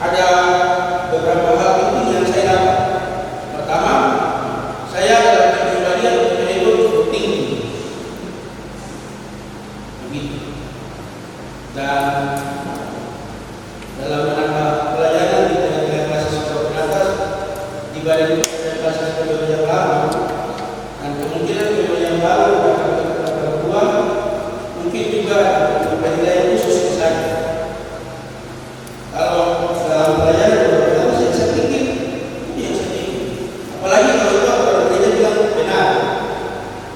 ada beberapa hal penting yang saya dapat. Pertama, saya dalam kepribadian itu cukup tinggi, begitu. Dan dalam menambah pelajaran di tengah kelas sekolah atas dibanding kelas sekolah yang lama, dan kemungkinan sekolah yang baru akan berubah, mungkin juga penilaian khusus saja. Kalau dalam pelajaran harus yang sedikit, apalagi kalau itu dia bilang benar,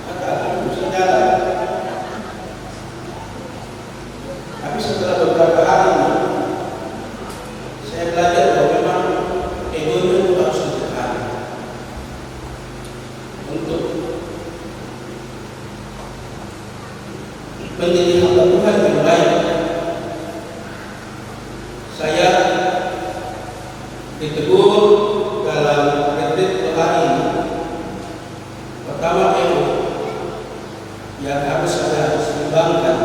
maka akan bisa jalan. Tapi setelah beberapa hari saya belajar bahwa memang ego itu harus ditekan untuk menjadi hamba Tuhan yang baik. Saya ditegur dalam retreat hari ini. Pertama, ego yang harus saya seimbangkan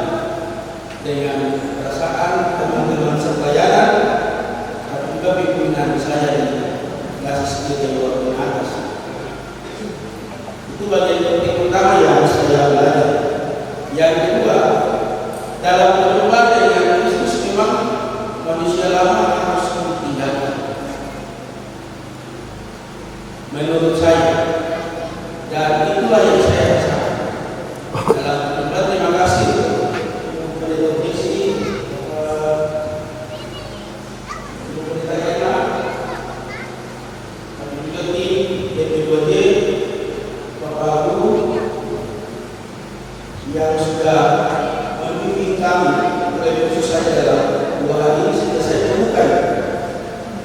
dengan perasaan teman-teman sepelajaran dan juga pimpinan saya di kelas studi yang atas. Itu bagian penting pertama yang saya belajar. Yang kedua, dalam berjumpa dengan Kristus memang manusia lama harus ditinggalkan. Menurut saya, dan itulah yang saya rasakan dalam berjumpa. Terima kasih kepada Komisi Bapak Guru yang sudah membimbing kami, terlebih khusus saya dalam 2 hari ini sudah saya temukan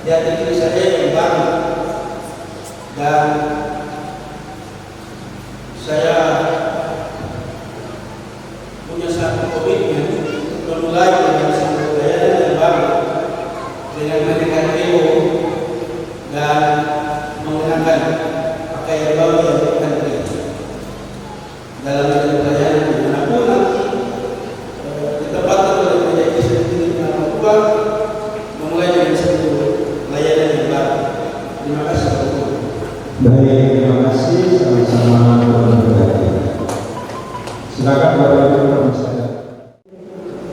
di hati diri saya yang baru, dan saya punya satu komitmen memulai dengan satu pelayanan yang baru dengan menekan ego dan mengenakan pakaian baru yang bukan itu dalam pelayanan dimanapun nanti ditempatkan oleh menjadi sendiri dengan orang tua, memulai dengan satu pelayanan yang baru. Terima kasih. Baik, terima kasih, sama-sama berbahagia. Silakan Bapak Ibu Komisaris.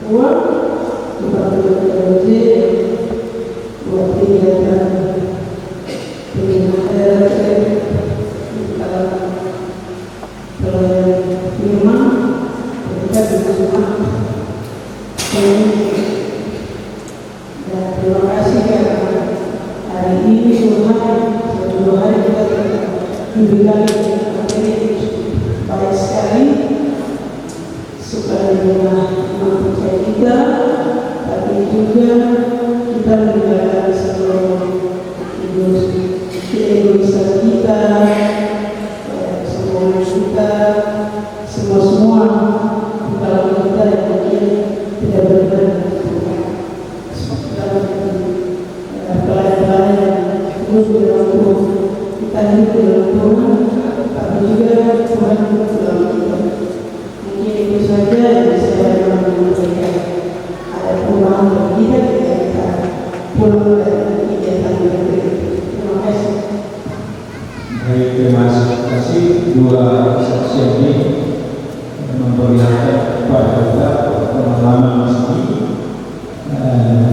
Uang dipakai buat kegiatan memang kita bersama. Dan terima kasih karena hari ini 2 hari kita diberikan materi baik sekali supaya mempercayai kita, tapi juga kita menjaga seluruh egoisan kita, semua kita, semua kalau kita yang mungkin tidak benar pelayan-pelayan terus berlaku kita hidup dalam Tuhan, tapi juga Tuhan hidup dalam kita. Mungkin itu saja yang saya menyampaikan. Ada perubahan bagi kita pulang dari kegiatan ini. Terima kasih. Baik, terima kasih. 2 saksi ini memperlihatkan kepada kita pengalaman ini,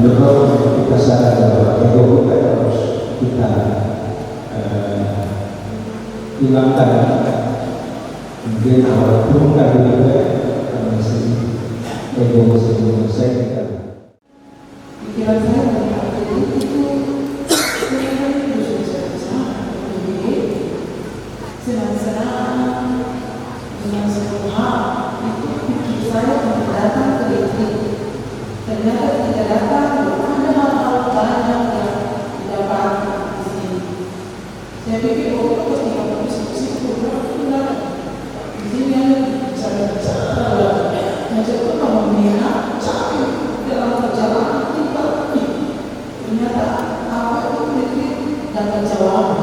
mendorong kita sadar bahwa ego kita harus kita hilangkan. Mungkin walaupun kami juga masih ego sebelum saya kita. Pikiran saya itu senang-senang dengan semua hal itu pikir saya untuk datang ke retreat. Ternyata tidak datang, ada hal-hal banyak yang didapat di sini. Saya pikir itu tidak diskusi program di sini ada bicara macam itu kalau melihat capek dalam perjalanan kita. Ternyata apa itu retreat dapat jawaban.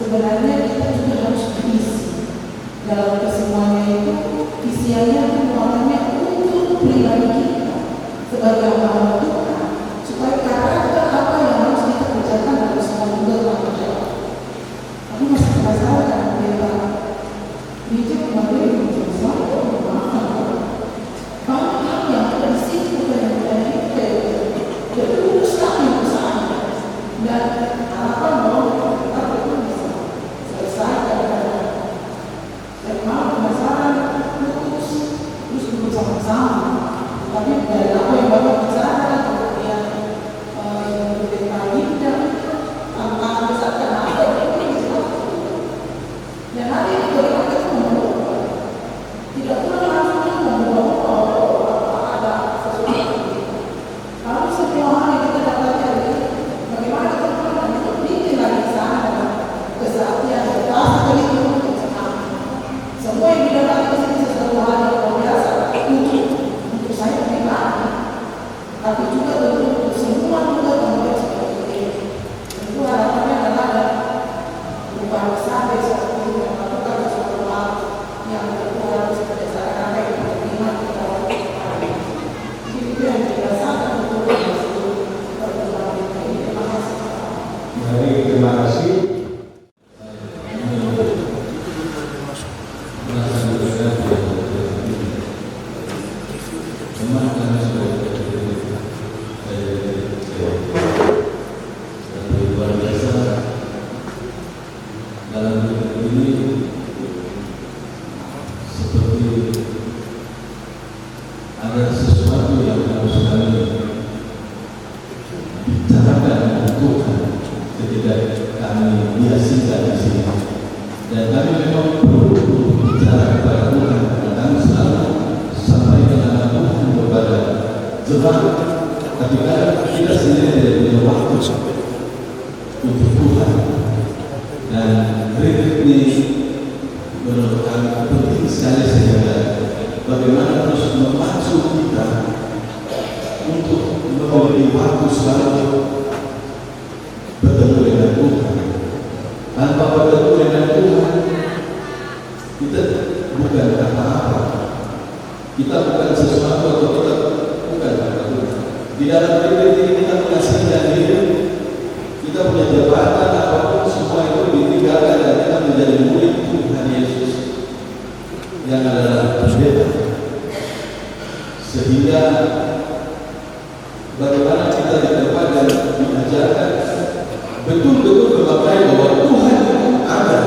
Sebenarnya kita juga harus diisi dalam kesemuanya itu, isiannya umpamanya untuk pribadi kita sebagai hamba Tuhan, supaya karakter apa yang lagi terima kasih. Dalam hidup ini seperti ada sesuatu yang harus kami bicarakan untuk ketika kami diasingkan di sini, dan kami memang perlu bicara kepada Tuhan, dan kami selalu sampaikan anak Tuhan kepada jemaat, tapi kadang kita sendiri tidak punya waktu untuk Tuhan. Dan kritik ini menurut kami penting sekali, sehingga bagaimana terus memacu kita untuk memiliki waktu selalu bertemu dengan Tuhan. Tanpa bertemu dengan Tuhan, kita bukan apa-apa, kita bukan sesuatu, atau kita bukan apa-apa. Di dalam kritik ini kita menghasilkan diri, kita punya jabatan apapun, semua itu ditinggalkan dan kita menjadi murid Tuhan Yesus yang adalah pendeta. Sehingga bagaimana kita ditempat dan diajarkan betul-betul memakai bahwa Tuhan itu ada.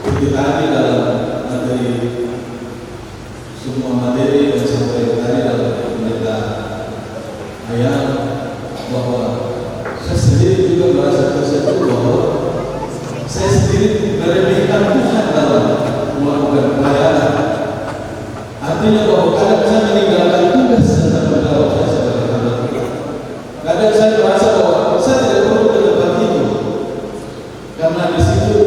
Kita tadi dalam materi, semua materi yang sampai tadi dalam pendeta ayat, bahwa saya sendiri juga merasa tersentuh bahwa saya sendiri meremehkan Tuhan dalam melakukan pelayanan. Artinya bahwa kadang saya meninggalkan tugas dan tanggung jawab saya sebagai hamba Tuhan. Kadang saya merasa bahwa saya tidak perlu ke tempat itu, karena di situ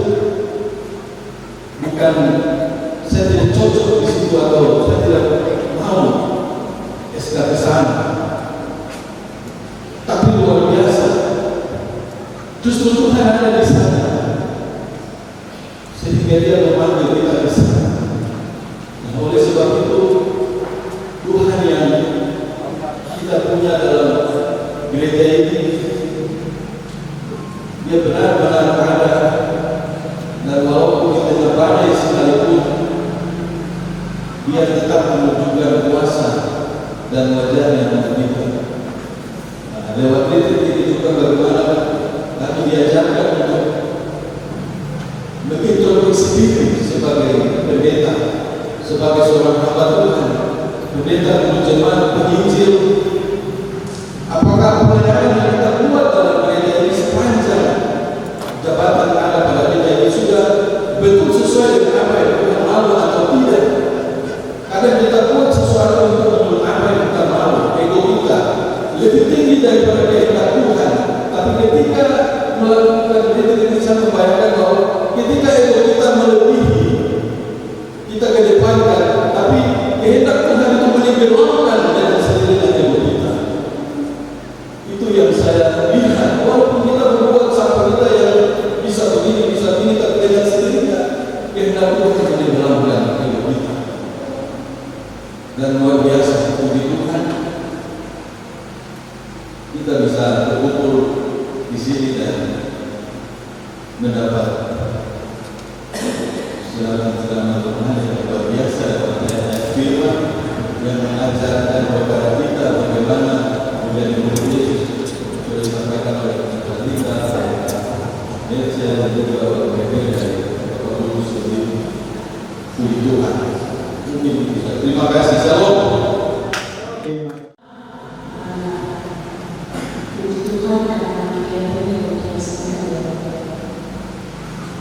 bukan, saya tidak cocok di situ, atau saya tidak mau SK ke sana. Tapi luar biasa, justru Tuhan ada di sana, sehingga Dia memanggil kita di sana. Nah, oleh sebab itu Tuhan yang kita punya dalam gereja ini, Dia benar-benar ada, dan walaupun kita badai sekalipun, Dia tetap menunjukkan kuasa dan wajahnya untuk kita. Lewat kritik ini juga bagaimana kami diajarkan untuk mengintroduksi diri sebagai pendeta, sebagai seorang hamba Tuhan, pendeta untuk jemaat penginjil. Apakah pelayanan yang kita buat dalam gereja ini sepanjang jabatan ada pada kita ini sudah betul sesuai dengan apa yang Tuhan mau atau tidak? Kadang kita buat sesuatu untuk menurut apa yang kita mau, ego kita lebih tinggi daripada kehendak Tuhan. Tapi ketika melakukan itu, bisa membayangkan bahwa ketika ego kita melebihi, kita kedepankan, tapi kehendak Tuhan itu meninggalkan dengan sendirinya ego kita. Itu yang saya lihat. Walaupun kita berbuat sama kita yang bisa begini, tapi dengan sendirinya kehendak Tuhan meninggalkan ego kita. Dan luar biasa puji Tuhan, kita bisa berkumpul di sini dan mendapat ceramah Tuhan yang luar biasa, dan firman yang mengajarkan kepada kita bagaimana menjadi murid Yesus. Sudah disampaikan oleh kita, dan juga oleh mereka dari Bapak Guru sendiri. Puji Tuhan. Mungkin bisa. Terima kasih. Shalom.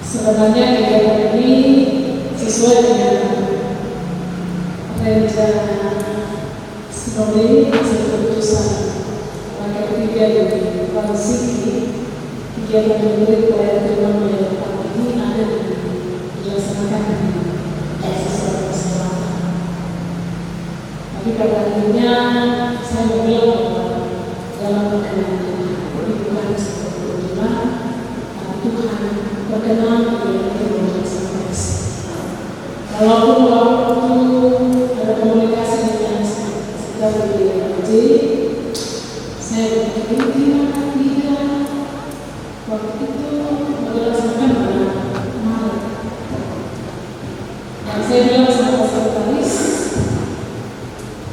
Sebenarnya kegiatan ini sesuai dengan rencana Sinode keputusan Rakyat Ketiga di Pansiki. Kegiatan murid pelayanan Tuhan yang ini ada dilaksanakan di Desa Selatan. Tapi pada akhirnya saya bilang bahwa dalam perkenanan Tuhan ini bukan seperti kebetulan, tapi Tuhan berkenan dengan komunikasi. Walaupun waktu ada komunikasi dengan sekitar di DPJ, saya berpikir gimana tidak Waktu itu berdasarkan bulan Maret. Dan saya bilang sama sekretaris,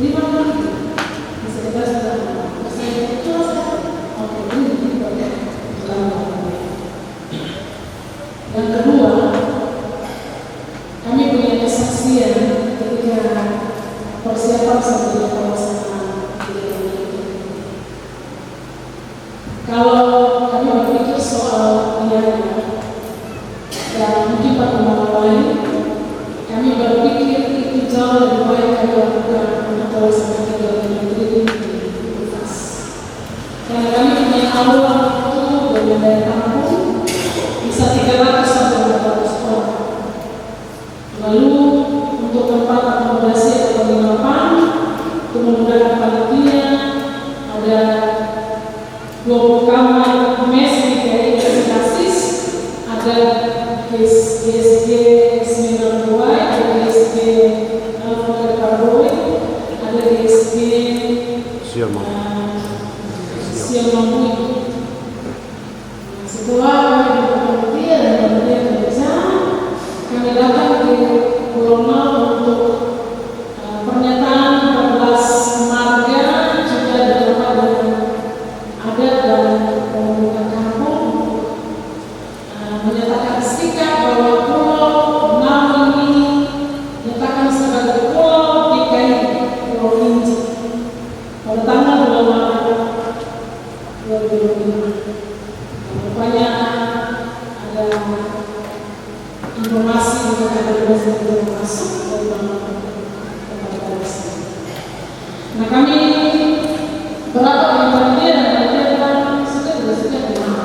5 menit. Sekretaris bilang, saya betul sekali. Oke, ini boleh. Yang kedua, kami punya kesaksian ketika persiapan sebelum pelaksanaan kalau kami berpikir soal niatnya dan mungkin pada orang lain, kami berpikir itu jauh lebih baik kami lakukan atau sampai tinggal di negeri di universitas. Karena kami punya aula itu dengan daya tampung bisa 300 sampai 400 orang. Lalu untuk tempat akomodasi atau penginapan, untuk memudahkan panitia ada 20 kamar mes di KIS, ada GSG Semenar Buai, ada GSG Alfred Parboy, ada GSG Siang Mampu. Setelah kami berpanitia dan panitia kerja, kami datang ke Pulau Mal untuk pernyataan 14 marga juga dapat dengan adat dan komunitas kampung menyatakan sikap bahwa Pulau Mal ini dinyatakan sebagai Pulau DKI Provinsi pada tanggal 2 Maret 2005. Rupanya ada informasi yang ada masuk dari tempat desa. Nah, kami berapa yang panitia dan panitia sudah kenal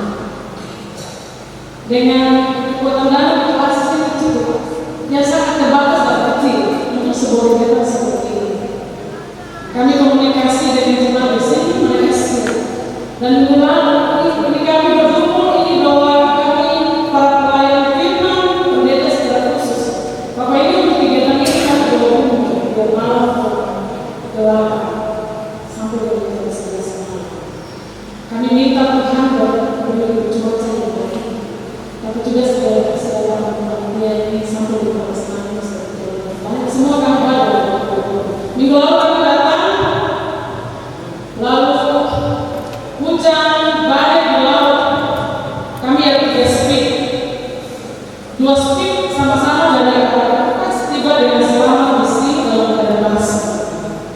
dengan kekuatan dana motivasi ini cukup yang sangat terbatas dan kecil untuk sebuah kegiatan seperti ini. Kami komunikasi dengan jurnalis ini, mereka siap dan mengulang ini kami bertemu ini bahwa kami para pelayan firman pendeta secara khusus. Bapak ini untuk kegiatan ini kami dari malam ke 8 sampai ke 11 malam. Kami minta Tuhan beri cuaca yang baik, tapi juga segala panitia ini sampai di pelaksanaan banyak semua kami ada. Minggu lalu kami datang, lalu hujan badai di laut, kami ada 3 speed, 2 speed sama-sama dari atas tiba dengan selamat besi dalam keadaan basah.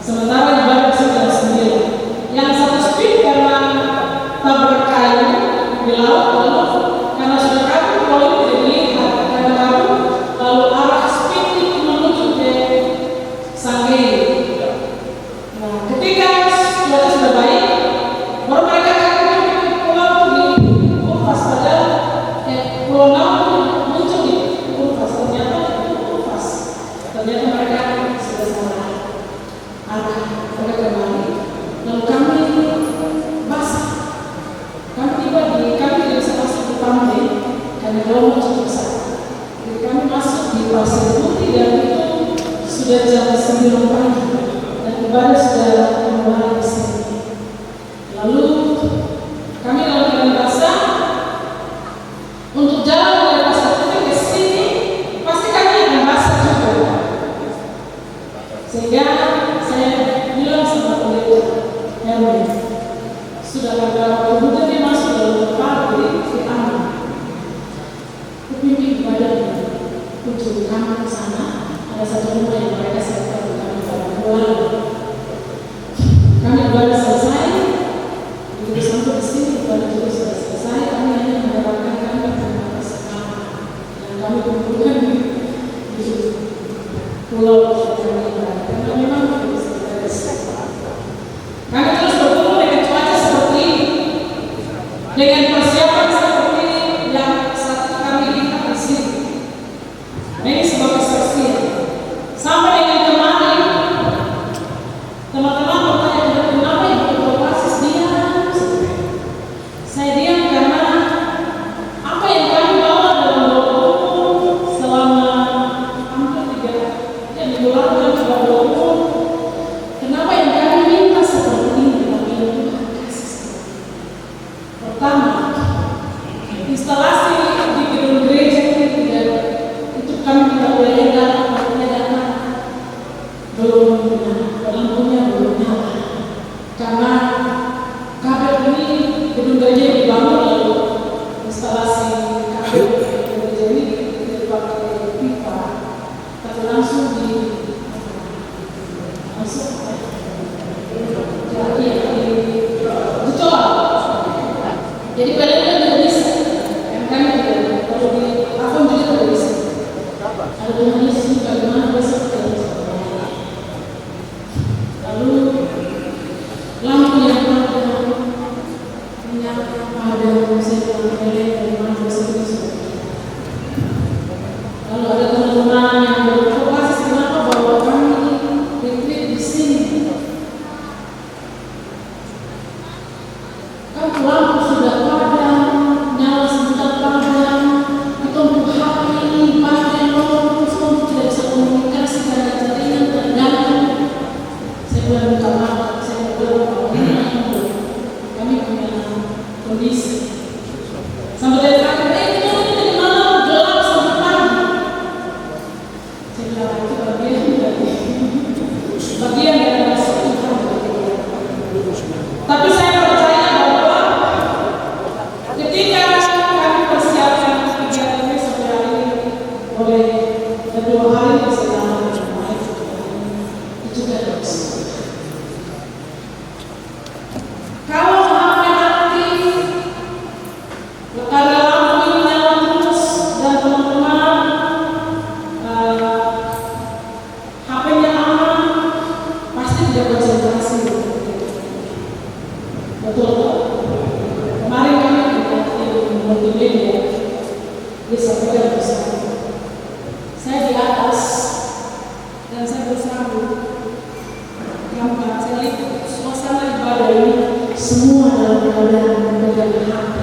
Sementara di badan sudah 9. Yang 1 speed karena tabrak kayu di laut, lalu karena sudah kabur kalau itu tidak dilihat karena kabur, lalu arah speed itu menuju ke Sanggei. Nah, ketika cuaca sudah baik, baru mereka akan pulau di Kurvas, padahal Pulau Nauru muncul di Kurvas, ternyata itu Kurvas. Ternyata mereka sudah salah arah, mereka kembali. Lalu kami basah. Kami tidak bisa masuk ke pantai karena gelombang cukup besar. Jadi kami masuk di Pasir Putih dan itu sudah jam 9 pagi dan ibadah sudah mulai di sini. Lalu kami dalam keadaan basah untuk jalan dari Pasir Putih ke sini pasti kami akan basah juga. Sehingga saya bilang sama pendeta Herman, sudah pada waktu dia masuk dalam tempat di aman. Kupimpin ibadahnya untuk kamar ke sana. Ada satu rumah yang mereka siapkan untuk kami pada pulang. Kami ibadah selesai, begitu sampai di sini ibadah juga sudah selesai. Kami hanya mendapatkan kami tempat sekamar yang kami kumpulkan di pulau kami ibadah. Karena memang kami sekitar desa. Kami terus bertemu dengan cuaca seperti ini, dengan persiapan seperti yang saat kami lihat di sini. Ini sebagai saksian. Sampai dengan kemarin, teman-teman bertanya kenapa ibu berbasis diam? Saya diam karena apa yang kami bawa dalam doa selama hampir 3 minggu lalu kami coba doa. Kenapa yang kami minta seperti ini? Tapi yang Tuhan kasih seperti ini. Pertama, gedung gereja dibangun lalu instalasi kabel gereja ini dipakai pipa, tapi langsung dicoba. Jadi padahal tidak bisa, yang kami tidak kalau di Afon juga tidak bisa. Ada Tuhan Yesus bagaimana besok kita bisa. Lalu lampu yang minyak ada saya dari mana besok bisa. Lalu ada teman-teman yang berprovokasi kenapa bahwa kami retreat di sini. Kan lampu sudah padam, nyala sebentar padam, itu untuk HP ini padam, lalu semua tidak bisa komunikasi karena jaringan terganggu. Saya bilang minta maaf, saya bilang bahwa kami punya kondisi. Sampai dari terakhir, kita ini dari mana gelap sampai pagi. Saya bilang itu bagian dari masuk Tuhan. Tapi saya percaya bahwa ketika kami persiapkan kegiatan ini sampai hari ini oleh kedua hari bisa jalan dengan baik, itu juga harus. Kalau HP mati, karena lampu ini nyala terus dan teman-teman HP-nya aman, pasti tidak konsentrasi. Betul. Kemarin kami di multimedia disampaikan bersama. Saya di atas dan saya bersambung. Saya lihat suasana ibadah ini semua dalam keadaan memegang HP.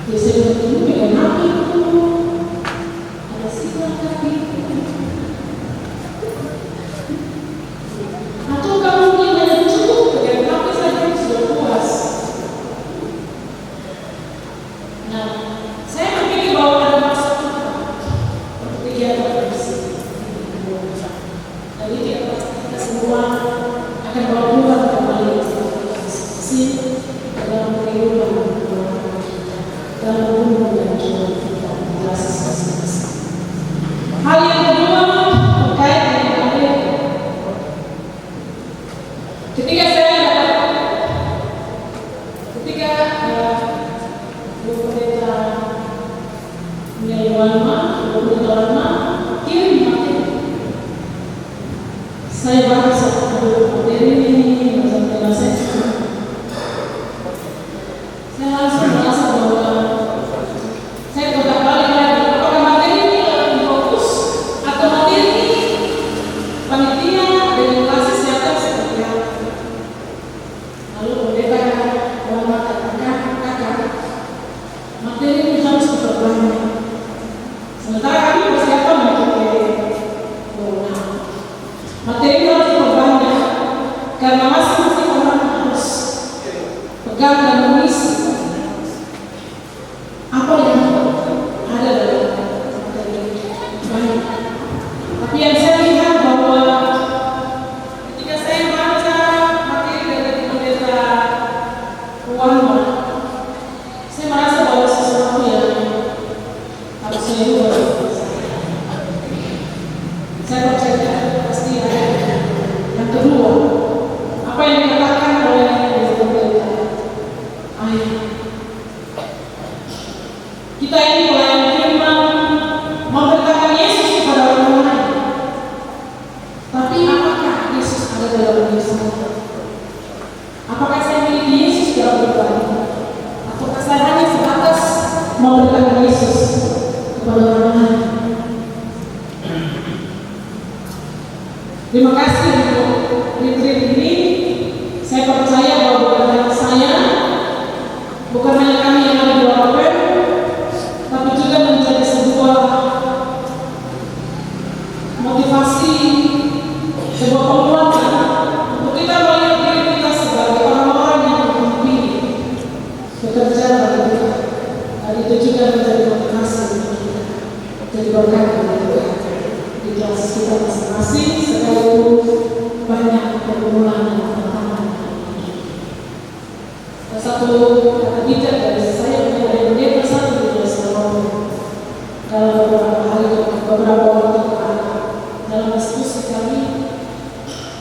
Biasanya itu memegang HP itu ada sinyal kaki. Atau kamu mungkin hanya cukup pegang HP saja sudah puas. Nah, saya berpikir bahwa ada maksud kegiatan bersih. Jadi kita semua akan berubah kembali bersih dalam kehidupan dalam hubungan dan kita masing-masing. Hal yang kedua terkait dengan Amerika. Ketika Bu Pendeta kirim materi, saya baca satu materi ini bersama saya langsung merasa bahwa saya kembali lagi apakah materi ini lebih fokus atau materi ini panitia dengan kelas kesehatan seperti apa. Lalu pendeta katakan materi ini harus diperbanyak. Sementara kami persiapan mengikuti corona. Materi ini harus diperbanyak karena masing-masing orang harus pegang dan mengisi apa yang ada dalam materi ini. Baik. Tapi yang saya lihat bahwa ketika saya baca materi dari pendeta Muhammad, saya merasa bahwa sesuatu yang harus saya ubah. Saya percaya pasti ada. Yang kedua, apa yang dikatakan oleh pendeta Ayah, kita ini pelayan firman memberitakan Yesus kepada orang lain. Tapi apakah Yesus ada dalam diri saya? Apakah saya miliki Yesus dalam pribadi? Ataukah saya hanya sebatas memberitakan Yesus kepada orang lain? Terima kasih untuk retreat ini. Saya percaya bahwa bukan hanya saya, bukan hanya kami yang ada di Wapen, tapi juga menjadi sebuah motivasi, sebuah penguatan untuk kita melihat diri kita sebagai orang-orang yang bermimpi bekerja bagi Tuhan. Dan itu juga menjadi motivasi untuk kita jadi berkat bagi Tuhan di kelas kita masing-masing, sekalipun banyak pergumulan dan tantangan. satu kata bijak dari saya dari mereka satu di selama dalam beberapa waktu dalam diskusi kami,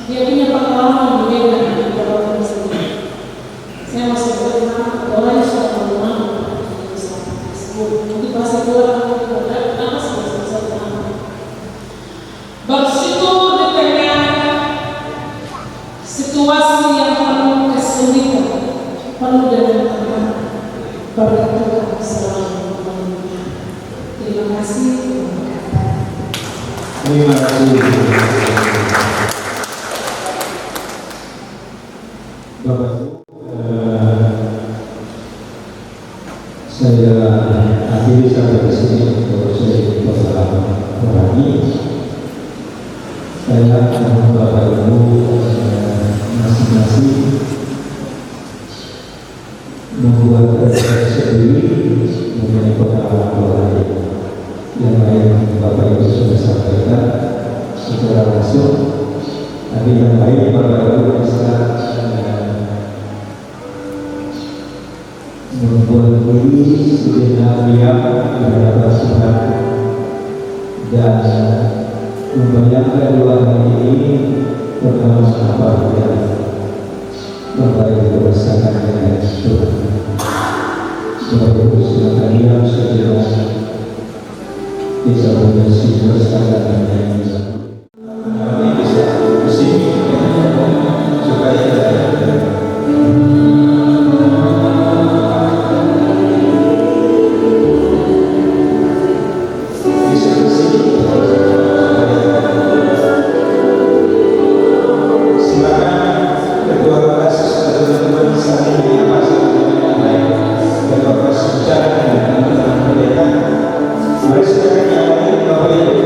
dia punya pengalaman berbeda di beberapa tersebut. Saya masih berkenal orang yang sudah mengalami tersebut. Nanti pasti pulang kenapa saya kenal. Bersyukur di tengah situasi yang penuh kesulitan, penuh dengan tantangan, berkat Tuhan selalu menolongnya. Terima kasih. Terima kasih. Bapak Ibu, saya akhiri sampai di sini untuk saya beberapa lagi. Saya mohon Bapak Ibu masing-masing membuat refleksi sendiri mengenai pengalaman yang lain Bapak Ibu sudah sampaikan secara langsung, tapi yang lain Bapak Ibu bisa membuat diri sejenak diam di hadapan Tuhan dan membayangkan dua hari ini pertama apa yang membaik berdasarkan dengan Tuhan. Bapak Ibu silakan diam sejenak. Kita menyaksikan berdasarkan dengan Tuhan. Bisa di sini supaya Mari silakan yang lain Bapak Ibu.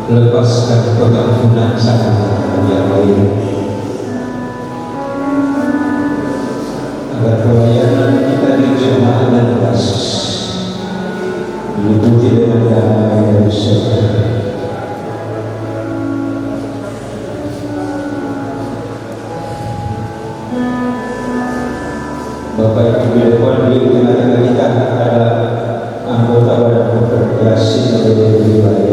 lepaskan pengampunan satu yang lain, agar pelayanan kita di jemaah dan kasus diliputi dengan damai dan sejahtera. Bapak Ibu Dewan di tengah-tengah kita ada anggota badan pekerja sipil wilayah.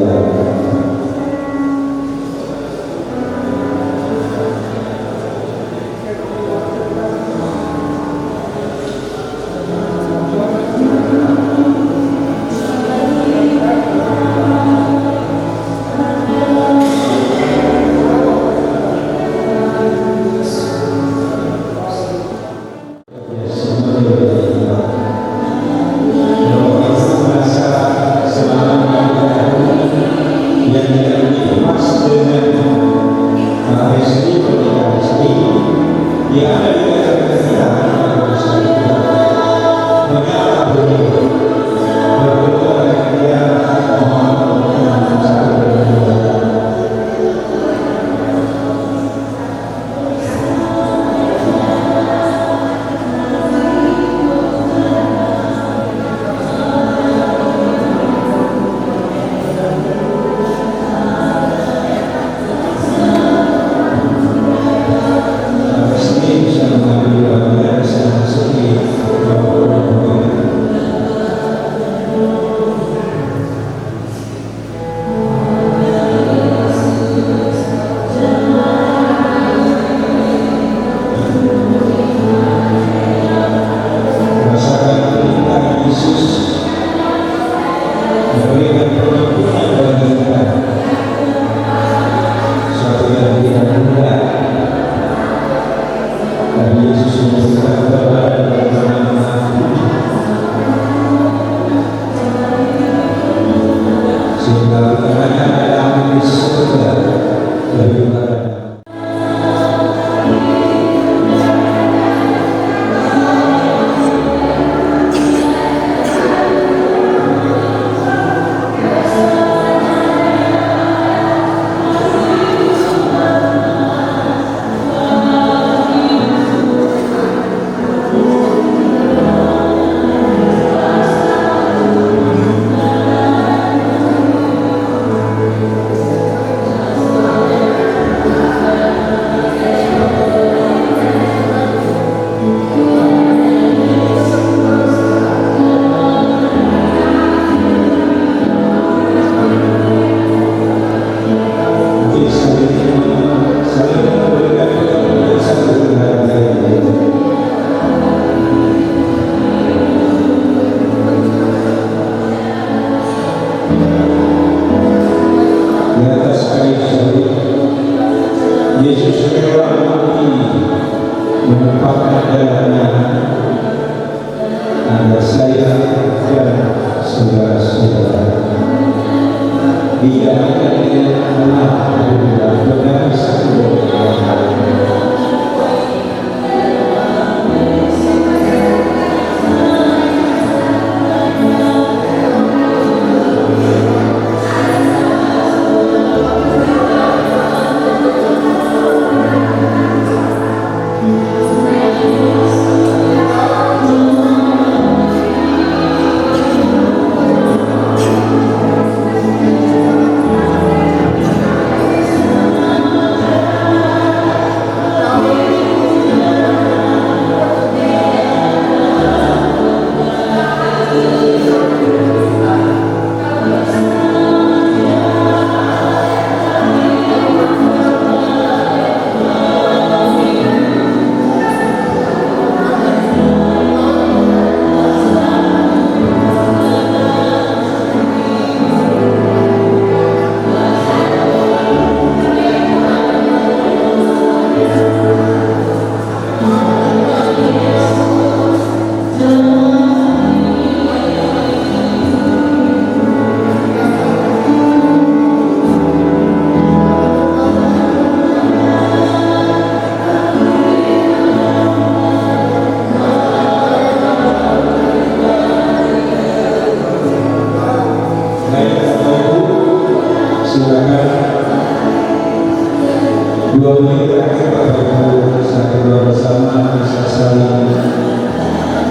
2 menit terakhir Bapak Ibu saya berdoa bersama bisa saling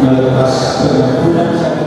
melepas pengampunan sakit.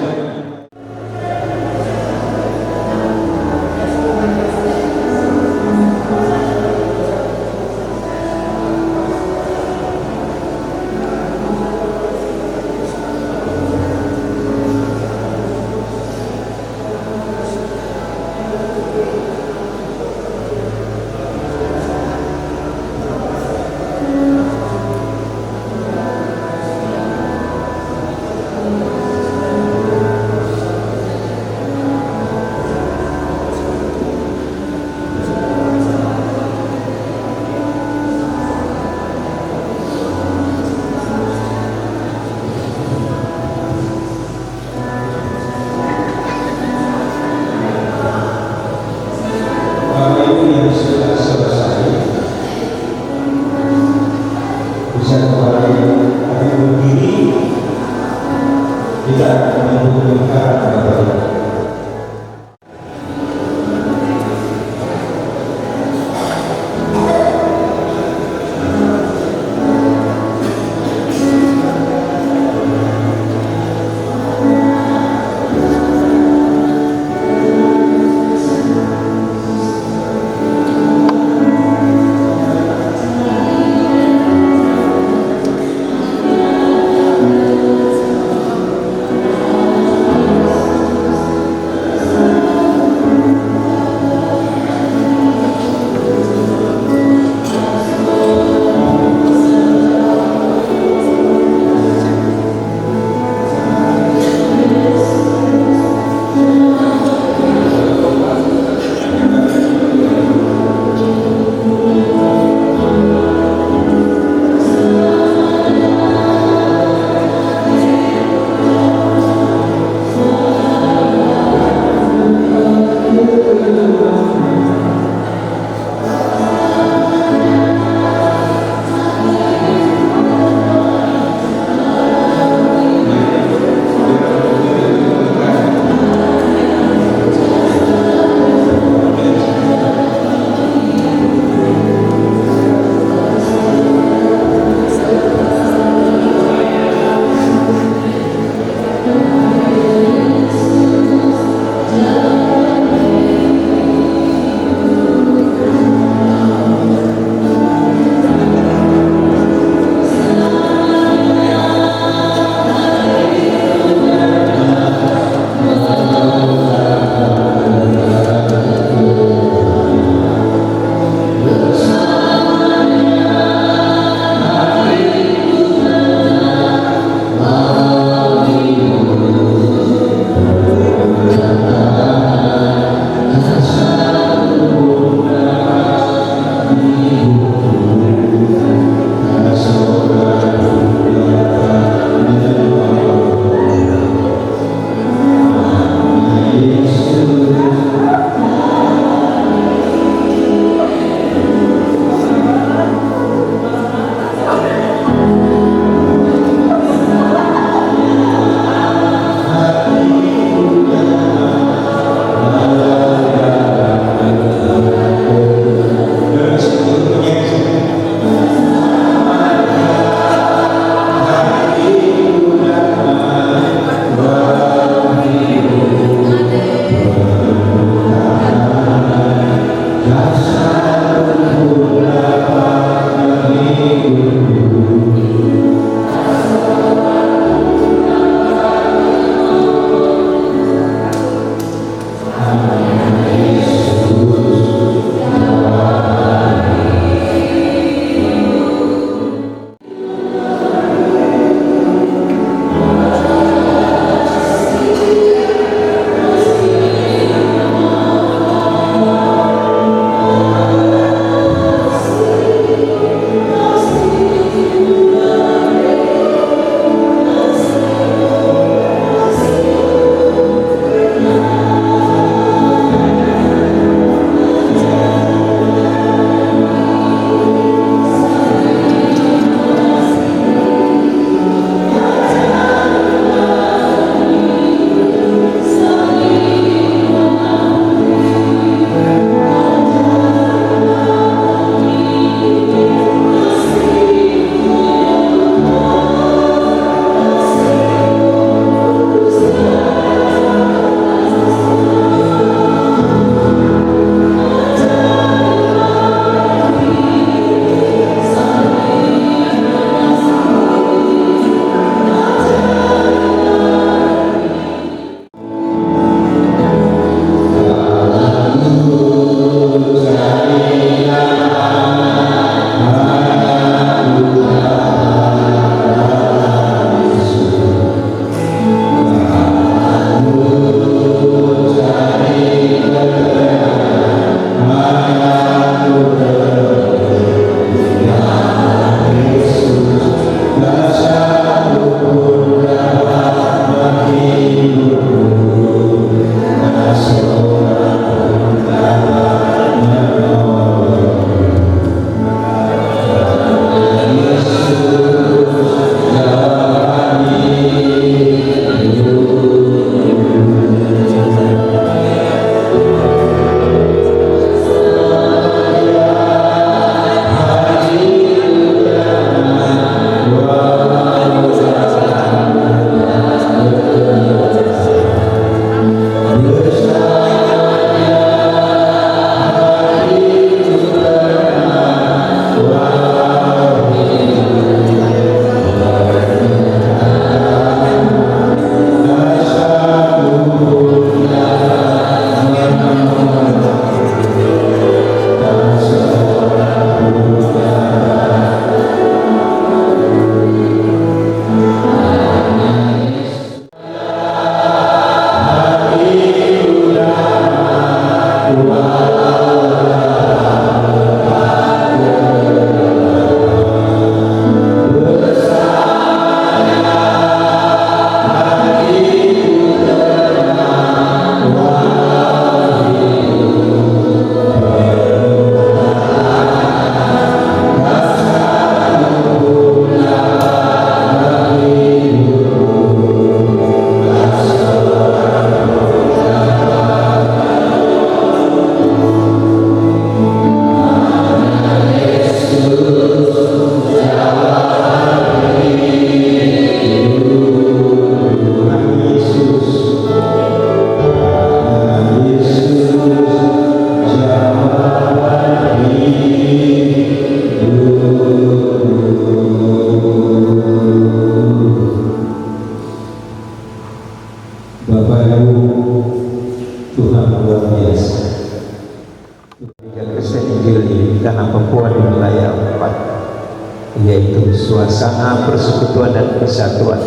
Injil di Tanah Papua di wilayah 4, yaitu suasana persekutuan dan kesatuan,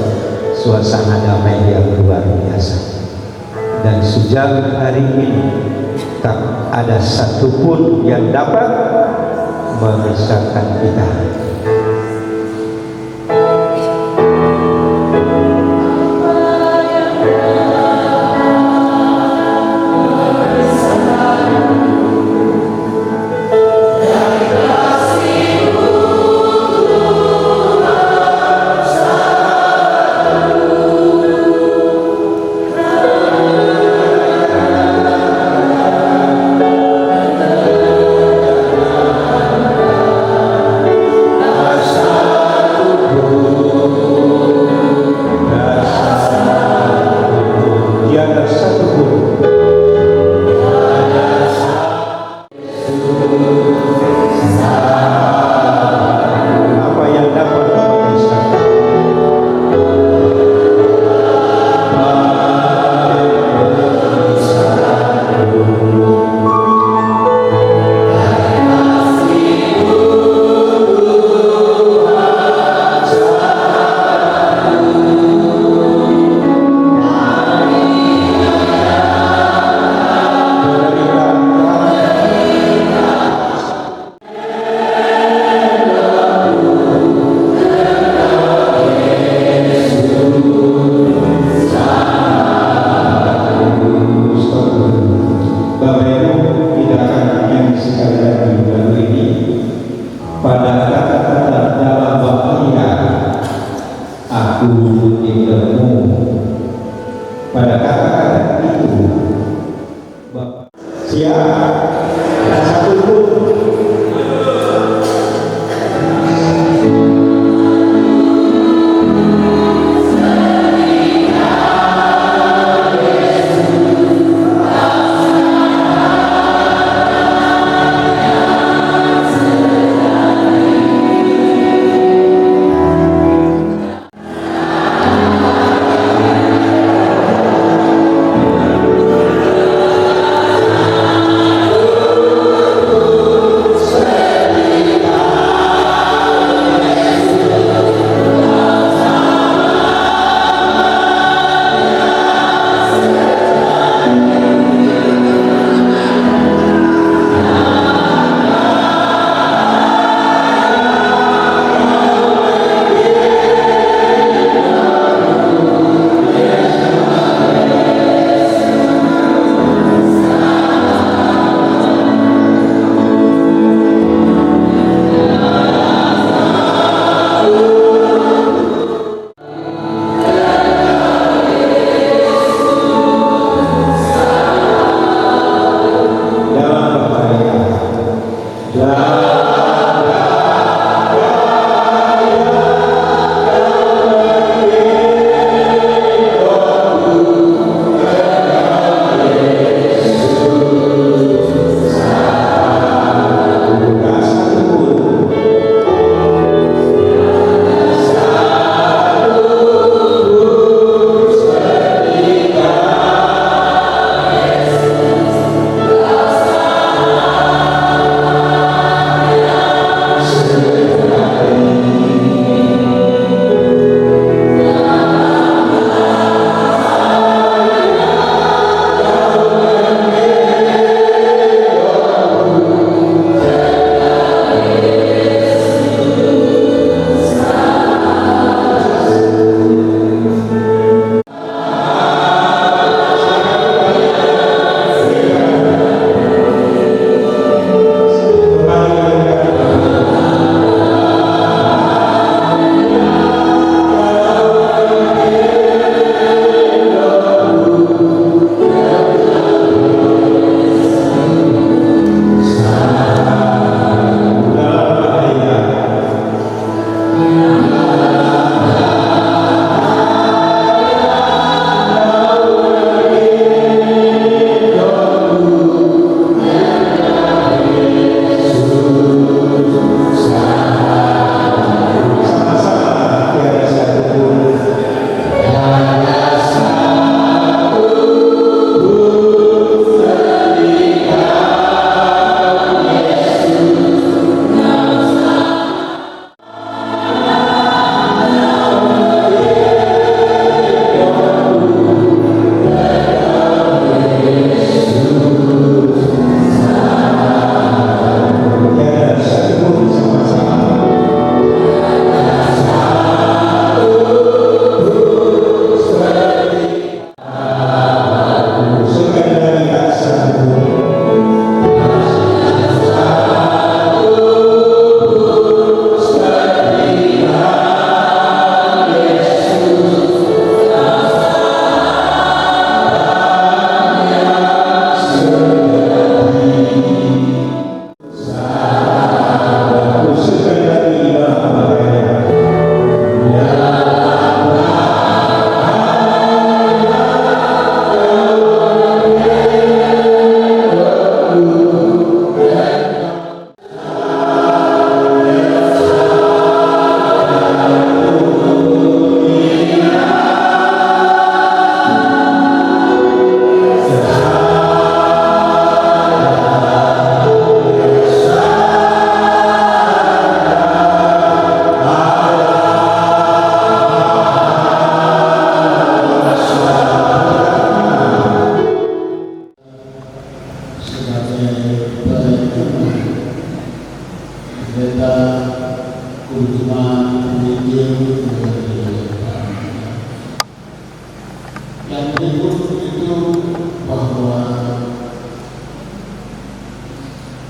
suasana damai yang luar biasa. Dan sejak hari ini tak ada satupun yang dapat memisahkan kita.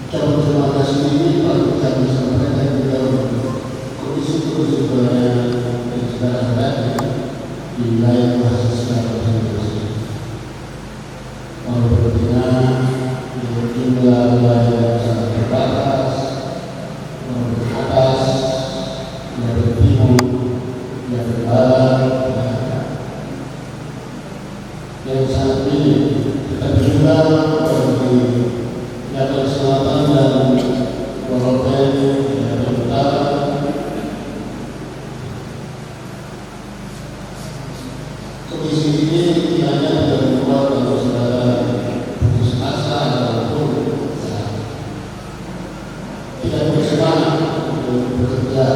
Ucapan terima kasih ini patut kami sampaikan di dalam kondisi kebersamaan dan segala hal di wilayah mahasiswa masing-masing. Walaupun dengan jumlah wilayah yang sangat terbatas, yang atas, yang timur, yang barat, yang sangat minim, tetapi juga bagi Jakarta Selatan dan Walaupun Jakarta Utara. Kondisi ini kiranya tidak membuat kalau saudara putus asa ataupun tidak bersemangat untuk bekerja.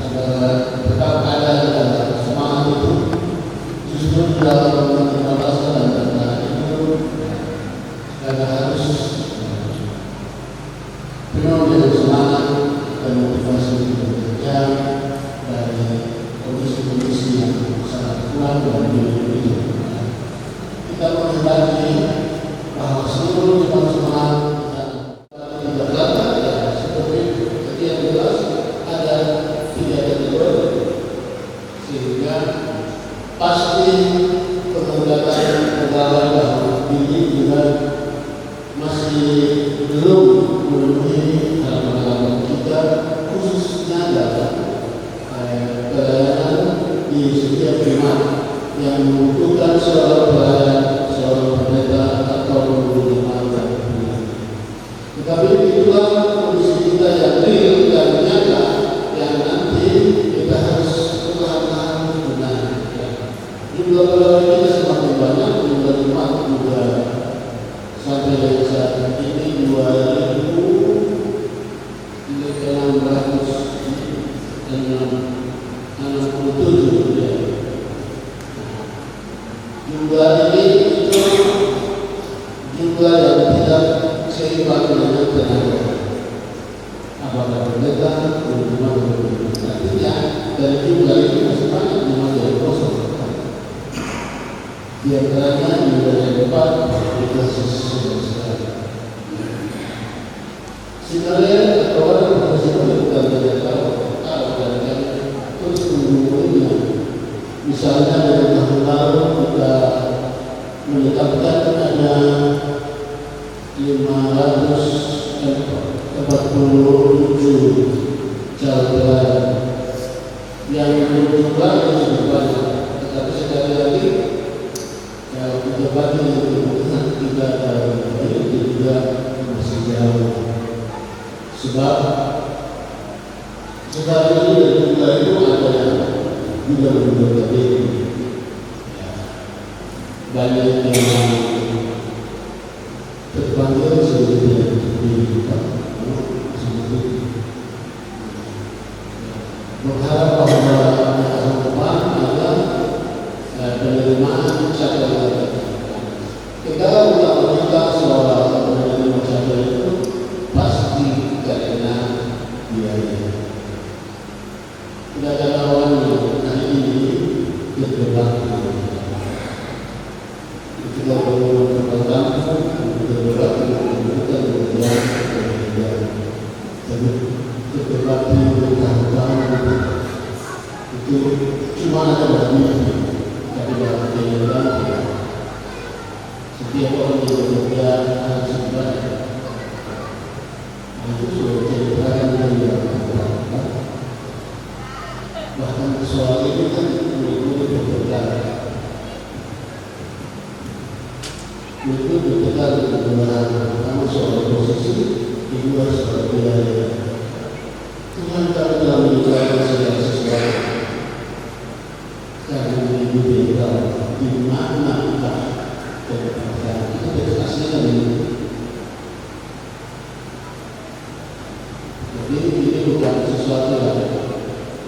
Saudara tetap ada dan semangat itu justru dalam mengatasi dan tentang itu saudara harus penuh dengan semangat dan motivasi untuk bekerja dari kondisi-kondisi yang sangat kuat dan itu. Kita menghendaki bahwa seluruh teman-teman di Jakarta seperti yang jelas ada 3 kategori, sehingga pasti pengendalian pegawai bahwa ini juga masih belum memenuhi harapan kita, khususnya dalam pelayanan di setiap primat yang membutuhkan seorang pelayan, seorang pendeta atau guru iman. Tetapi itulah kondisi kita yang real dan nyata yang nanti kita harus perlahan-lahan benar. Jumlah pelayan kita semakin banyak, jumlah iman juga sampai saat ini 2.667 ya. Jumlah ini itu jumlah yang tidak seimbang dengan tenaga. Apakah pendeta, artinya dari jumlah ini masih banyak memang yang kosong. Di antaranya jumlah yang tepat kita sesuai sekali. Sebenarnya atau orang tersebut kita tidak tahu dan terus menghubunginya. Misalnya dari tahun lalu kita menetapkan ada 547 calon pelayan yang berjumlah yang sudah banyak. Tetapi sekali lagi kalau kita bagi dengan 3 tahun ini juga masih jauh. Sebab sekarang ini dari jumlah itu ada yang juga berbeda. Banyak yang terpanggil sebagai berharap bahwa tahun depan ada penerimaan cadangan. Kita kita seolah menerima cadangan itu pasti karena biaya. Tidak ada lawan hari ini terjebak. Kita perlu berpantang terjebak bukan berjalan terjebak di bertahun-tahun itu cuma ada bagi tapi dalam kehidupan setiap orang yang bekerja harus dibayar. Itu sudah jadi perhatian yang dilakukan. Bahkan soal ini kan murid-murid bekerja dengan pertama soal posisi, kedua soal biaya. Tuhan kalau telah mengucapkan segala sesuatu karena mengikuti kita di mana kita berpekerjaan itu dedikasinya ini. Jadi ini bukan sesuatu yang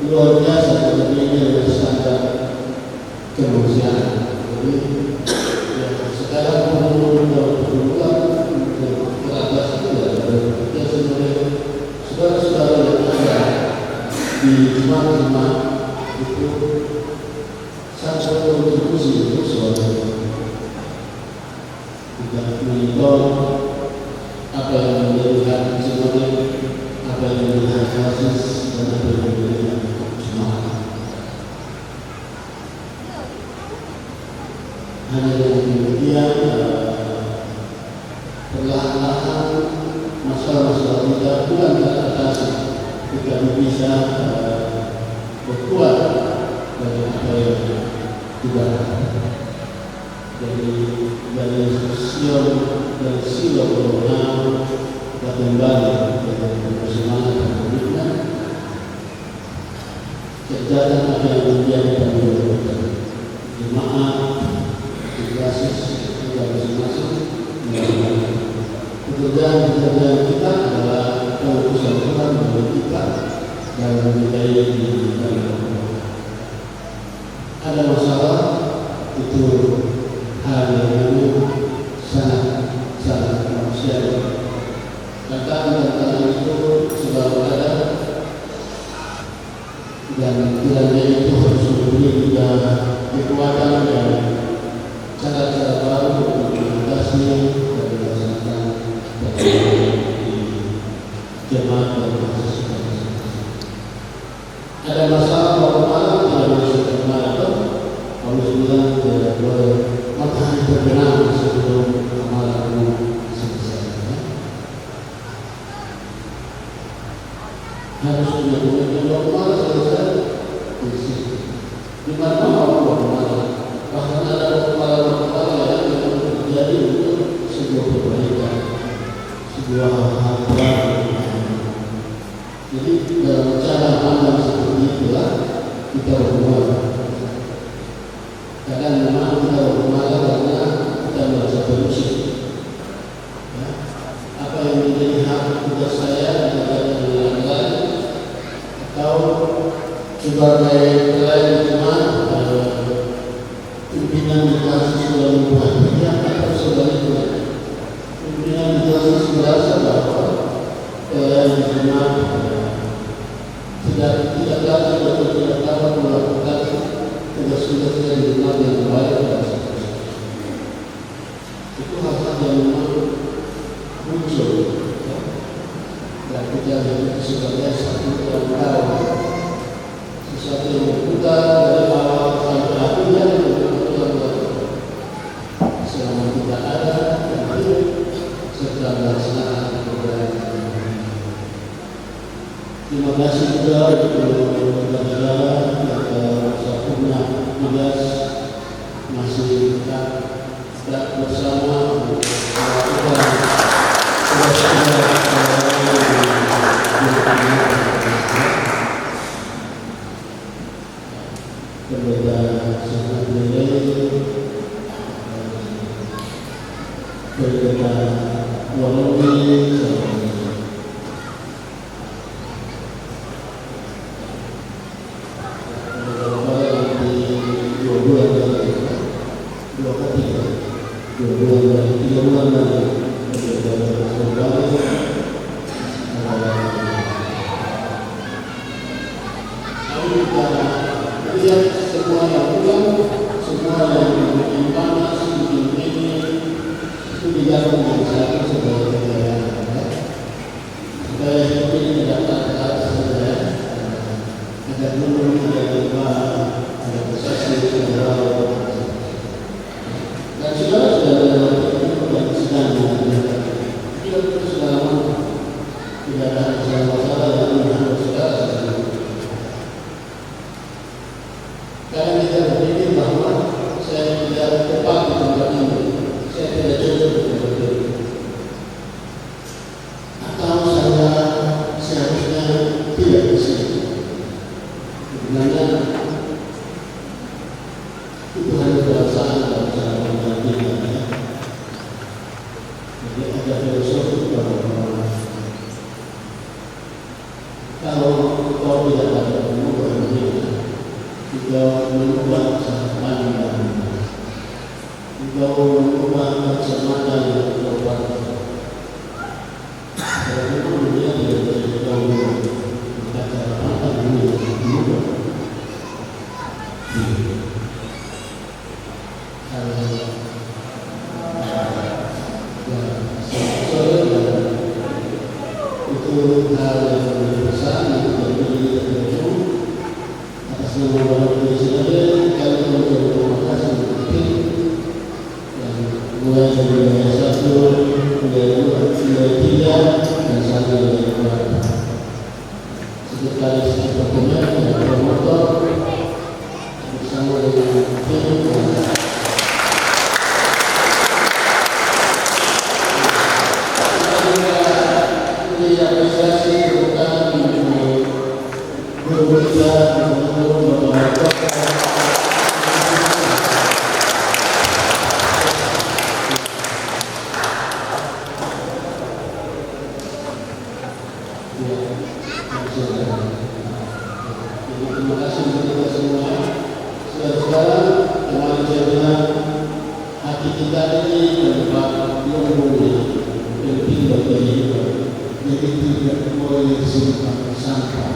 luar biasa, tetapi ini adalah standar kemanusiaan. Jadi sekarang perlu teratas itu ya sebenarnya saudara-saudara yang ada di jemaat itu satu kontribusi untuk saudara tidak monitor apa yang menjadi hak analisis dan perbedaan jemaah. Hanya dengan demikian perlahan-lahan masalah-masalah kita bukan teratasi, kita bisa berkuat dari apa yang kita dari silo corona kita kembali dengan bersemangat dan komitmen kerjakan apa yang menjadi tanggung jawab jemaah basis kita masing-masing. Pekerjaan kita adalah keputusan Tuhan bagi kita dalam menjadi di dalam. Ada masalah itu hal yang sangat manusiawi. Tantangan itu selalu ada dan kiranya itu harus memberi kita kekuatan dan cara-cara baru untuk mengatasi dan melaksanakan di jemaat dan masyarakat. Ada masalah bahwa malam tidak masuk ke malam, Paulus bilang tidak boleh matahari terbenam sebelum malammu selesai. Harus punya komitmen bahwa malam selesai. Di mana bahwa malam bahkan ada kepala-kepala yang terjadi untuk sebuah perbaikan, sebuah hal baru. Jadi dalam cara pandang seperti itulah kita berbuat. Kadang memang kita berbuat karena kita merasa berusik. Ya. Apa yang menjadi hak tugas saya dikatakan oleh orang lain atau sebagai pelayan jemaat pimpinan dikasih sudah membuat pihak atau sebaliknya pimpinan dikasih merasa bahwa jemaat tidak dapat atau tidak dapat melakukan tugas-tugas yang jemaat yang baik dan seterusnya. Itu hal-hal yang memang muncul dan kita sebagai satu perangkat sesuatu yang berputar dari awal sampai akhirnya selama tidak ada dan serta melaksanakan program. Terima kasih juga kepada saudara yang satunya masih tetap bersama melakukan perbedaan sangat nilai, perbedaan ekonomi, semua yang pulang, semua yang bikin panas, bikin ini, itu digabung menjadi satu sebagai kekayaan. Supaya ini tidak terlihat saja, ada dulu ada lima, ada prosesi, ada lalu. Dan saudara sudah dalam itu dan sedang mengerjakan. Kita terus selama tidak ada masalah yang menghadap saudara. Karena kita berpikir bahwa saya tidak tepat di tempat ini, saya tidak cocok di tempat ini, atau saya seharusnya tidak di sini. Sebenarnya itu hanya perasaan dalam cara membandingkan. Jadi ada filosofi bahwa kalau kau tidak dapat mengubah dunia, jika mengubah cara pandang, jika mengubah kacamata yang terbuat, kalau memang dunia tidak bisa mengubah cara pandang dunia mengubah. Itu itu hal yang lebih besar yang terjadi tertentu atas nama Bapak Presiden. Kami mengucapkan terima kasih dan mulai dari nilai 1, nilai 2, nilai 3 dan sampai nilai 4. Sekretaris Departemen dan Promotor bersama dengan tim apresiasi tentang berbeda terima kasih untuk kita semua. Sekarang kemarin saya bilang hati kita ini terdapat yang mulia lebih dari jadi tidak boleh simpan sampah.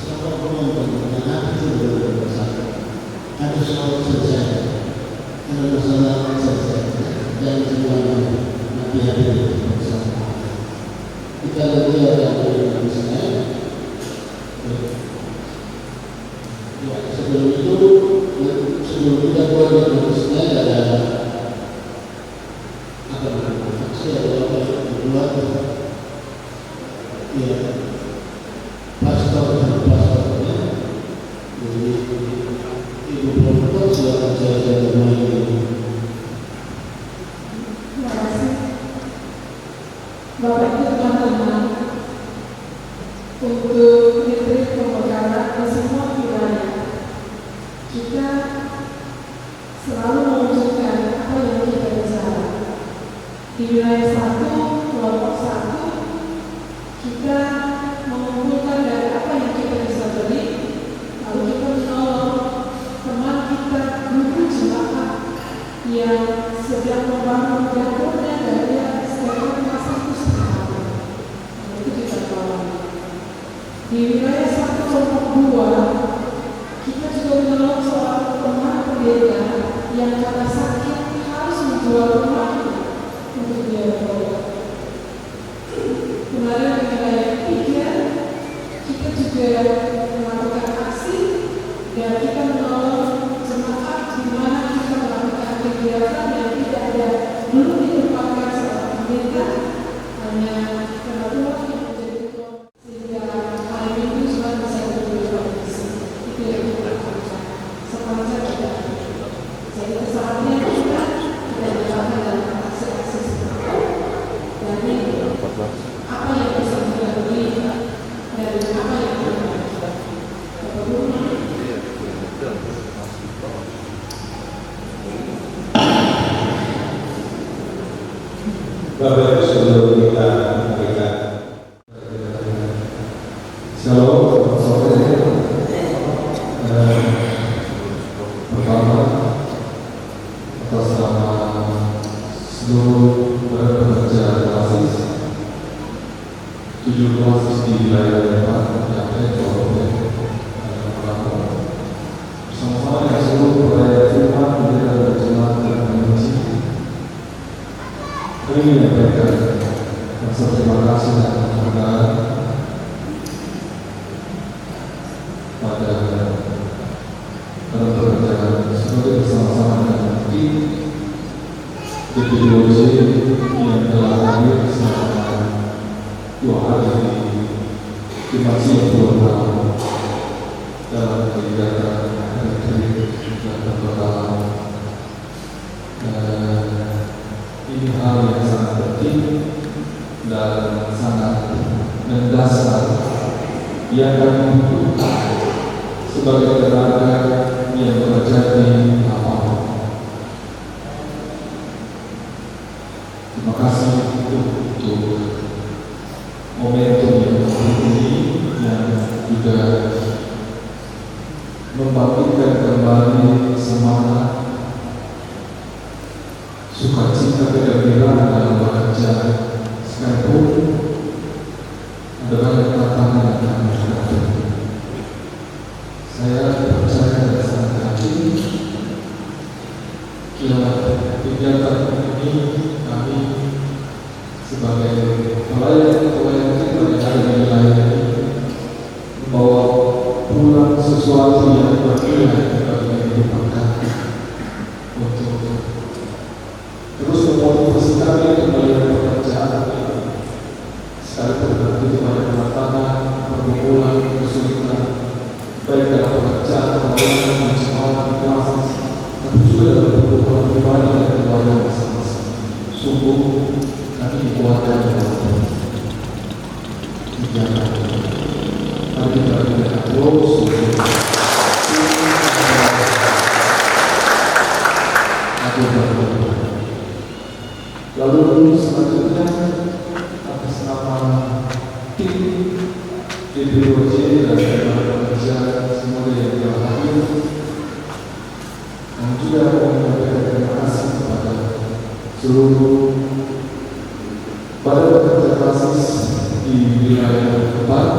Siapa pun dan hati itu bersalah. Ada soal selesai, ada masalah selesai, dan semuanya hati-hati bersama. Kita lihat yang misalnya. Ya, sebelum kita keluar dari maksudnya ada apa namanya? Aksi ada apa keluar? Ya, pastornya. Jadi ibu promotor silakan saya bermain ini. Terima kasih. Bapak Ibu teman-teman, untuk retreat pemekaran di semua wilayah, kita selalu mewujudkan apa yang kita bisa. Di wilayah 1, kelompok 1, kita mengumpulkan dari apa yang kita bisa beri, lalu kita menolong teman kita guru jemaat yang sedang membangun dapurnya dari sekitar 1,5 tahun. Itu kita tolong. Di wilayah 1, kelompok 2, kita juga menolong seorang teman pendeta yang karena sakit harus menjual rumahnya untuk biaya berobat. Kemarin di wilayah 3, kita juga melakukan aksi dan kita menolong jemaat di mana kita melakukan kegiatan yang tidak ada belum ditempatkan seorang pendeta, hanya karena Tuhan yang menjadi Tuhan sehingga hari Minggu cuma bisa berdua di sini. Itu yang kita lakukan sepanjang kita. Jadi kesalahannya kita melakukan dalam aksi-aksi seperti dari apa yang bisa kita beri dari apa yang kita lakukan. Bapak sebelum kita memberikan shalom, sore. Pertama, atas nama seluruh pekerja klasis 7 klasis di wilayah Lembang yang ada bersama-sama dengan seluruh pelayan firman pendeta berjemaat dan menguji. Kami menyampaikan rasa terima kasih dan penghargaan pada dalam pekerjaan sebagai bersama-sama dengan tim DPDOJ yang telah hadir selama 2 hari di masih program dalam kegiatan retreat dan pembekalan. Ini hal yang sangat penting dan sangat mendasar yang kami butuhkan sebagai tenaga yang bekerja di lapangan. Terima kasih untuk momentum yang ini yang juga membangkitkan kembali semangat, sukacita, kegembiraan dalam bekerja, sekalipun ada banyak tantangan yang kami hadapi. Saya percaya dan sangat yakin kegiatan ini kami sebagai pelayan sekalipun nanti banyak tantangan, pergumulan, kesulitan, baik dalam pekerjaan, pelayanan, jemaat, di kelas, tapi juga dalam kebutuhan pribadi dan keluarga masing-masing. Sungguh kami dikuatkan dalam dijaga. Mari kita berikan terus lalu selanjutnya atas nama tim DPOJ dan para pekerja semua yang telah hadir, dan juga menyampaikan terima kasih kepada seluruh para pekerja basis di wilayah Kepar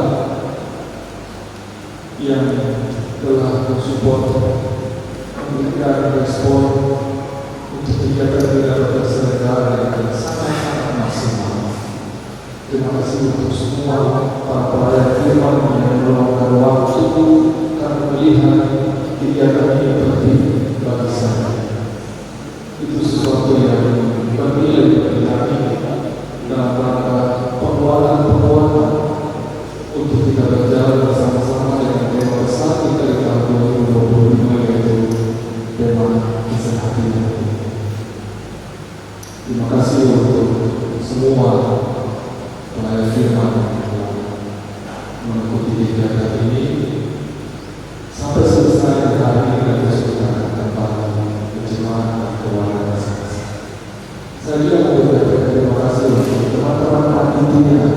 yang telah mensupport, memberikan respon untuk kegiatan-kegiatan berselenggara yang sangat-sangat maksimal. Terima kasih untuk semua para pelayan firman yang meluangkan waktu karena melihat kegiatan ini penting bagi saya. Itu sesuatu yang bernilai bagi kami dalam rangka penguatan untuk kita berjalan bersama-sama dengan tema besar kita di tahun 2025, yaitu tema kisah hati. Terima kasih untuk semua pelayan firman yang mengikuti kegiatan ini sampai selesai hari ini dan kesulitan tanpa kejemahan dan keluarga masing-masing. Saya juga mengucapkan terima kasih untuk teman-teman panitia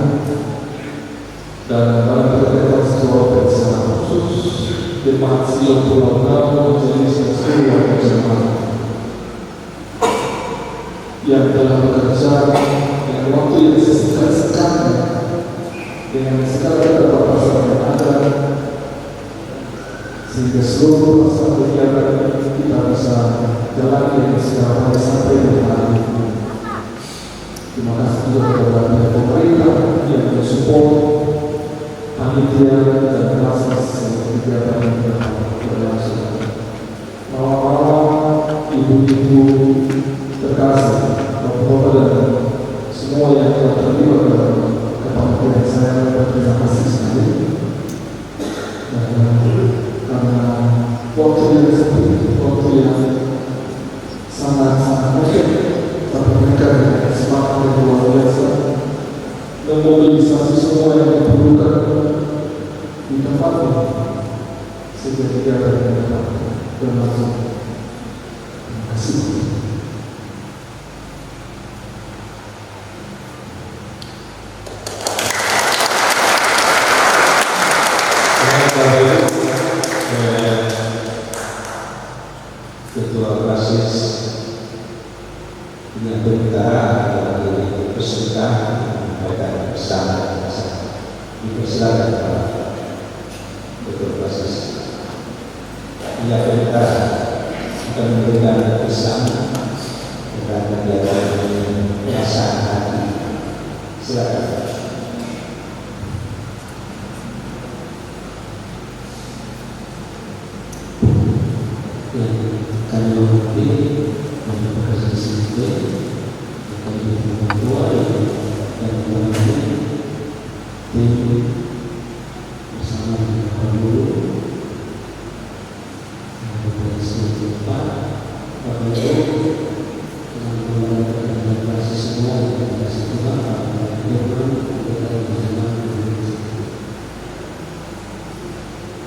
dan para pekerja sekolah secara khusus jemaat Sion Pulau Namo, jenis seluruh jemaat yang telah bekerja dengan waktu yang sesingkat sekali dengan segala keterbatasan yang ada, sehingga seluruh masa kegiatan kita bisa jalani dengan segala hal sampai dengan hari ini. Terima kasih juga kepada pihak pemerintah yang mensupport panitia dan proses kegiatan yang berlangsung. Malam-malam ibu-ibu terkasih, bapak-bapak dan semua yang telah terlibat dalam kepanitiaan, saya berterima kasih sekali. Karena waktu yang sempit, waktu yang sangat-sangat mungkin, tapi mereka dengan semangat yang luar biasa memobilisasi semua yang diperlukan di tempat ini sehingga kegiatan yang dapat berlangsung. Terima kasih. Ketua Basis dengan berbicara dari peserta menyampaikan pesan dipersilakan Ketua Basis. Ia berbicara akan memberikan pesan tentang kegiatan perasaan hati. Silakan. Kami mengerti menyampaikan sesuatu, kami membuat dan mengerti tim bersama dengan guru mengenai sesuatu apa itu dengan mengenai proses semua yang dikasih Tuhan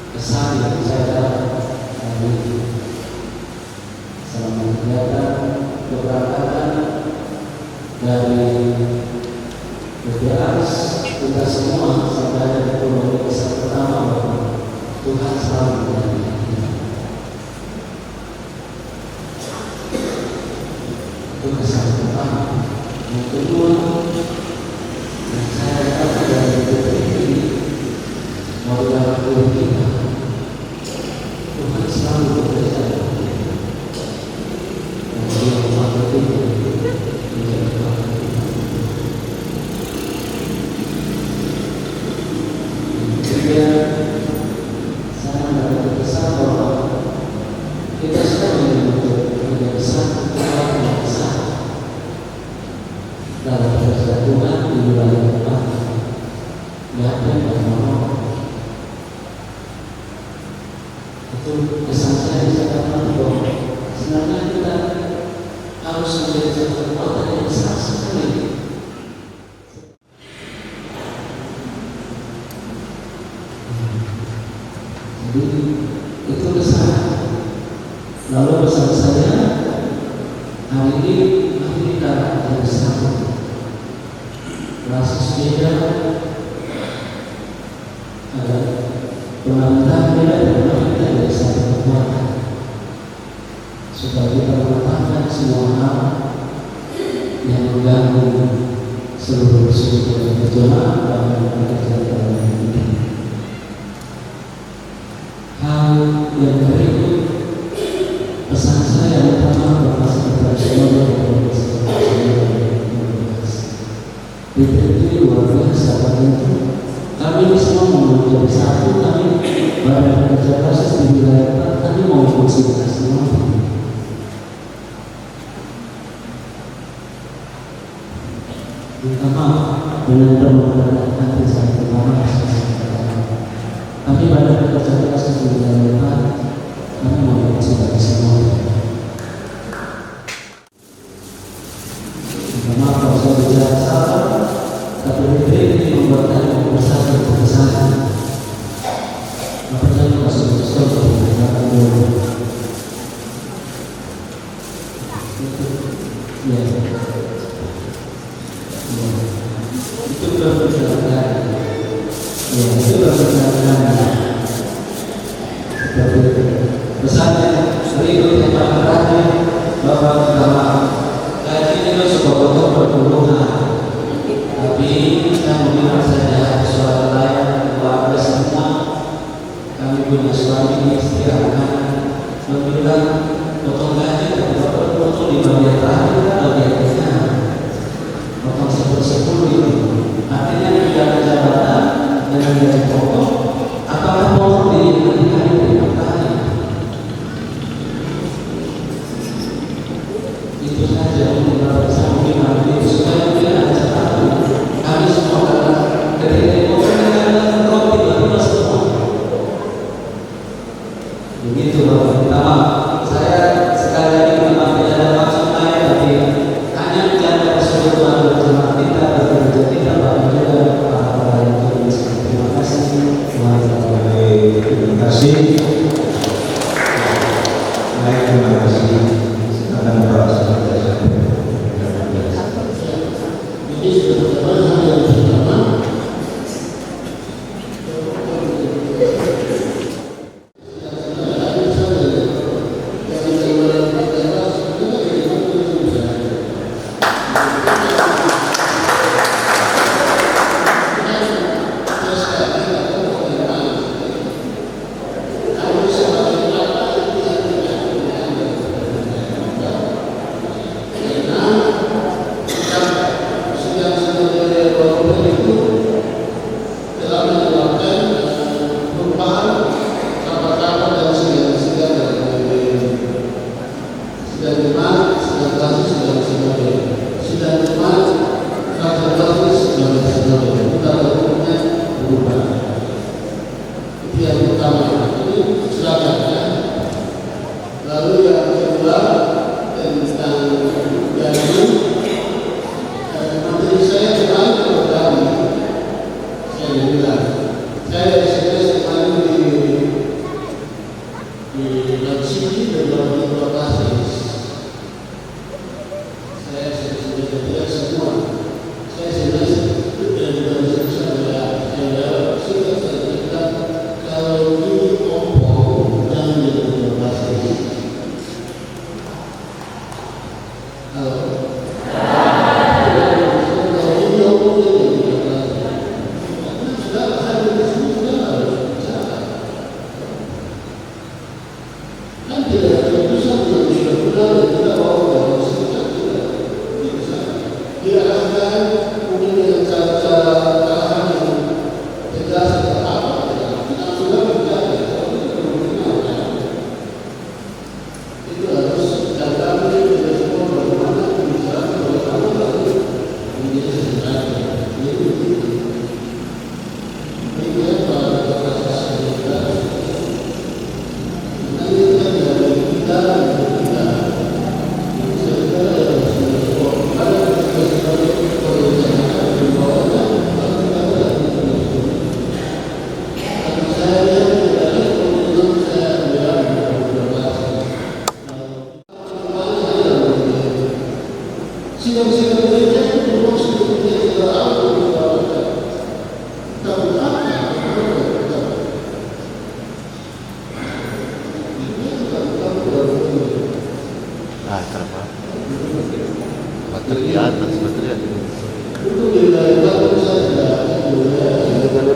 kesan yang saya dapat selama kegiatan keberangkatan dari BPAS kita semua sampai ada di pulau besar pertama, Tuhan selalu menjadi itu kesan pertama. Yang kedua, yang saya dapat dari BPI modal kita, Tuhan selalu bekerja. Saya mendapat pesan yatim dan menolong. Itu kesan saya di catatan bahwa sebenarnya kita harus menjadi satu kekuatan yang besar sekali. Jadi itu kesan. Lalu pesan saya hari ini mari kita jadi satu. Rasa beda, ada pemerintahan beda dan kita jadi satu kekuatan. Supaya kita mengatakan semua hal yang mengganggu seluruh berjamaah dalam kegiatan ini. Hal yang berikut pesan saya yang pertama Bapak Sekretariat Jenderal itu luar biasa bagi kami semua mau menjadi satu. Kami Badan Kerja Kasus di wilayah kami mau konsultasi semua. Minta maaf dengan permohonan nanti saya terima kami Badan Kerja Kasus di wilayah kami mau konsultasi semua. Maaf kalau saya bicara salah, tapi ini membuatkan bersatu bersama. Apa saja masuk bersatu menggunakan dulu. Ya, itu berbicara. Ya, itu berbicara. Seperti itu. Pesannya berikut yang paling terakhir bahwa agama ini sebuah bentuk pertumbuhan, tapi kita mendengar saja suara lain keluarga semua. Kami punya suami, istri, anak, membilang potong gaji, potong di bagian terakhir, bagian tengah, potong 10 itu. Artinya tidak ada jabatan dengan gaji pokok. Apakah potong di hari hari? Itu saja untuk bersama kita supaya tidak ada catatan. Kami semua adalah ketika dengan roti tiba-tiba semua. Begitu Bapak. Pertama, saya sekali lagi memang tidak ada maksud lain, tapi hanya menjaga persekutuan berjamaah kita, bekerja kita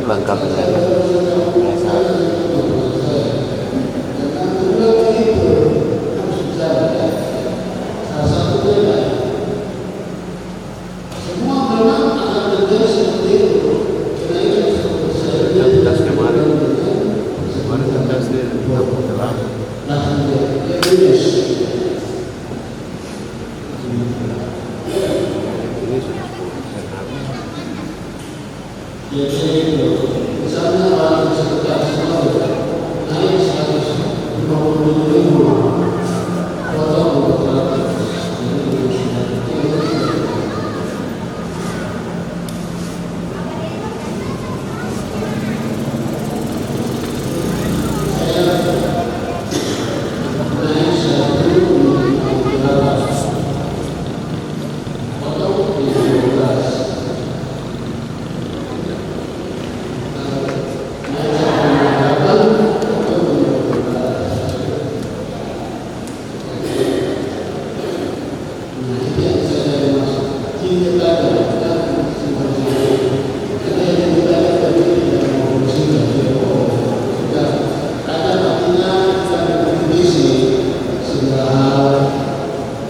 Bangka Belitung. Biasa. Yang tugas kemarin tugas di Kampung Telang. Ini sudah 10% habis. Misalnya orang sekitar Solo naik 150.000 potong beberapa.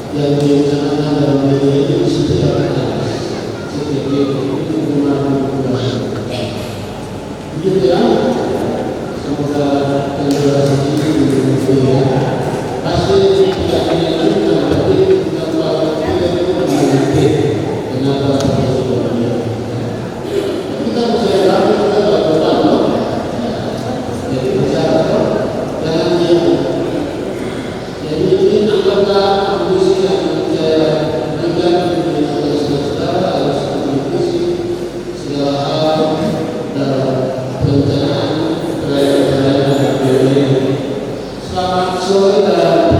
Yang direncanakan dalam media ini setiap hari, setiap begitu ya. Semoga penjelasan ini pasti tidak hanya lanjutan, tapi kita tidak memiliki kenapa seperti kita bisa rapi kita lakukan, jadi bicara jangan diam. Jadi ini anggaplah kondisi yang saya berikan di atas saudara harus mengikuti segala hal dalam perencanaan perayaan ini. Selamat sore dan